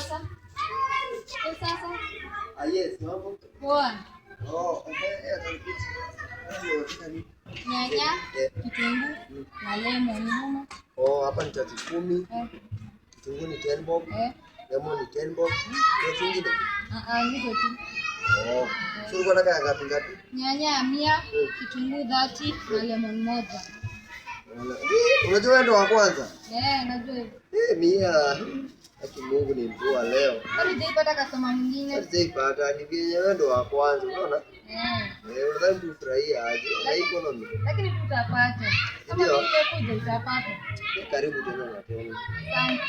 sasa. Sasa. Yes, mambo. Poa. Nyanya, kitunguu na lemon. Hapa ni 10. Kitunguu ni 10 bob. Lemon ni 10 bob. Kitu kingine? Hizo tu. Sio uko nataka ngapi? Nyanya 100, kitunguu 30 na lemon moja. Unajua wewe ndo wa kwanza? Najua hivyo. Mia. Haki Mungu ni mvua leo. Bado sijaipata customer mwingine. Sijaipata, ni vile wewe ndo wa kwanza, unaona? Unadhani tufurahia aje? Na economy. Lakini tutapata. Kama nimekuja utapata. Karibu tena na tena. Asante.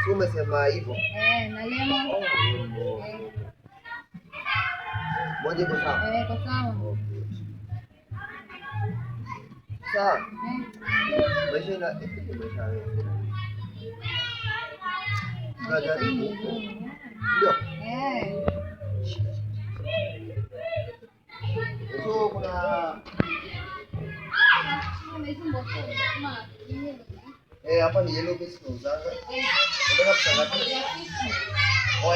Sio umesema hivyo? Na lemon. Moja kwa sawa. Kwa sawa. Sawa. Maisha ina maisha wewe. Unajaribu. Ndio. So kuna hapa ni yellow base tunauzaga. Unataka kusanga pia? Ya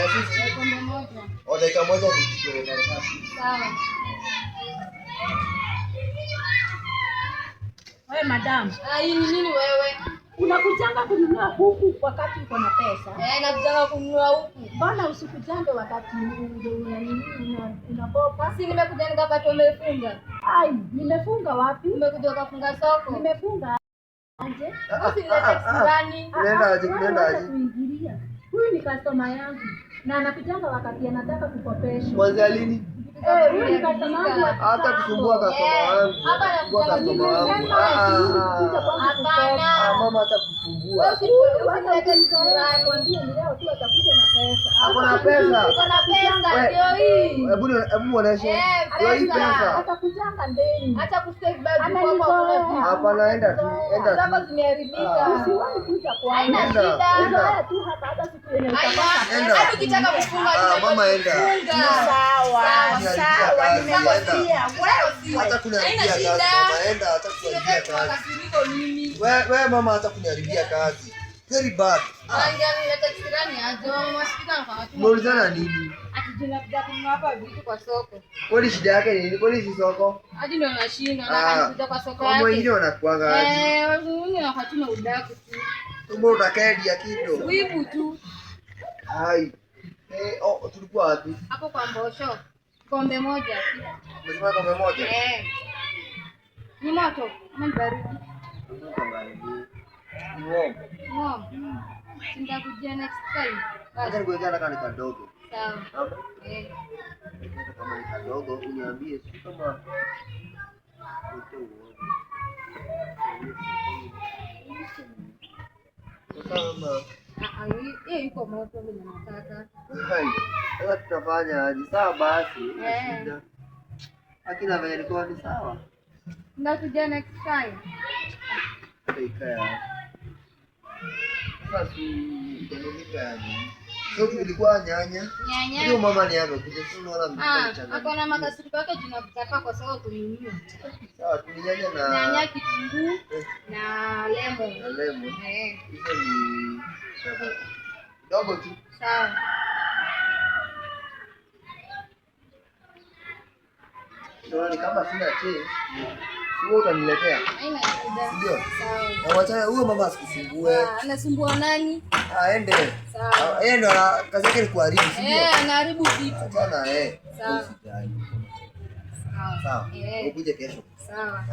50. Kombe moja. Dakika moja nichukue karatasi. Sawa. Wewe madam. Hii ni nini wewe? Unakujanga kununua huku wakati uko na pesa? Nakujanga kununua huku. Mbona usikujanga wakati unakopa? Si nimekuja nikapata umefunga. Nimefunga wapi? Umekuja ukafunga soko. Nimefunga aje? Unaenda aje? Kuingilia. Huyu ni customer yangu na anakujanga wakati anataka kukopesha. Kwanza lini? Huyu ni customer wangu. Hata kusumbua customer wangu. Hapa mama hata kusumbua. Usilete msorani. Mwambie leo tu atakuja na pesa. Hakuna pesa. Kuna pesa ndio hii. Hebu muoneshe. Ndio hii pesa. Atakujanga ndeni. Acha kusave bado kwa hapa naenda tu. Enda. Zako zimeharibika. Usiwahi kuja kwa. Haina shida. Tu hapa hata siku yenye Enda. Hadi ukitaka kufunga mama enda. Sawa. Nimekuambia. Hata kuniharibia kazi mama, enda hata kuniharibia kazi. Wewe mama hata kuniharibia kazi. Very bad. Unaulizana nini? Akijinabda kununua hapa vitu kwa soko. Kwani shida yake ni nini? Kwani si soko? Hadi ndio anashinda na kuja kwa soko yake. Kama wengine wanakuanga aje? Wengine wakatuna udaku tu. Tumbo utakaedi ya kido. Wivu tu. Hai. Tulikuwa wapi? Hapo kwa Mbosho. Kombe moja. Umesema kombe moja? Ni moto, ama ni baridi? Ni warm. Nitakujia next time. Acha nikuwekea hata kama ni kadogo. Sawa. Kama ni kadogo uniambie, si kama iko moto vile nataka. Sasa tutafanya aje? Sawa basi. Akina vile ilikuwa ni sawa. Ndakuja next time. Sasa sio ilikuwa nyanya. Ndio mama ni hapa kuja unaona mchanganyiko. Akona makasiriko yake tunakutaka kwa sababu kununua. Sawa, tunyanya na nyanya, kitunguu na lemon. Hizo ni dogo tu. Sawa. Ndio kama sina change. Sio utaniletea. Haina shida. Ndio. Sawa. Na wacha huyo mama asikusumbue. Anasumbua nani? Aende. Sawa. Yeye ndo kazi yake ni kuharibu, si ndio? Anaharibu vitu. Hapana, Sawa. Sawa. Ukuje kesho. Sawa.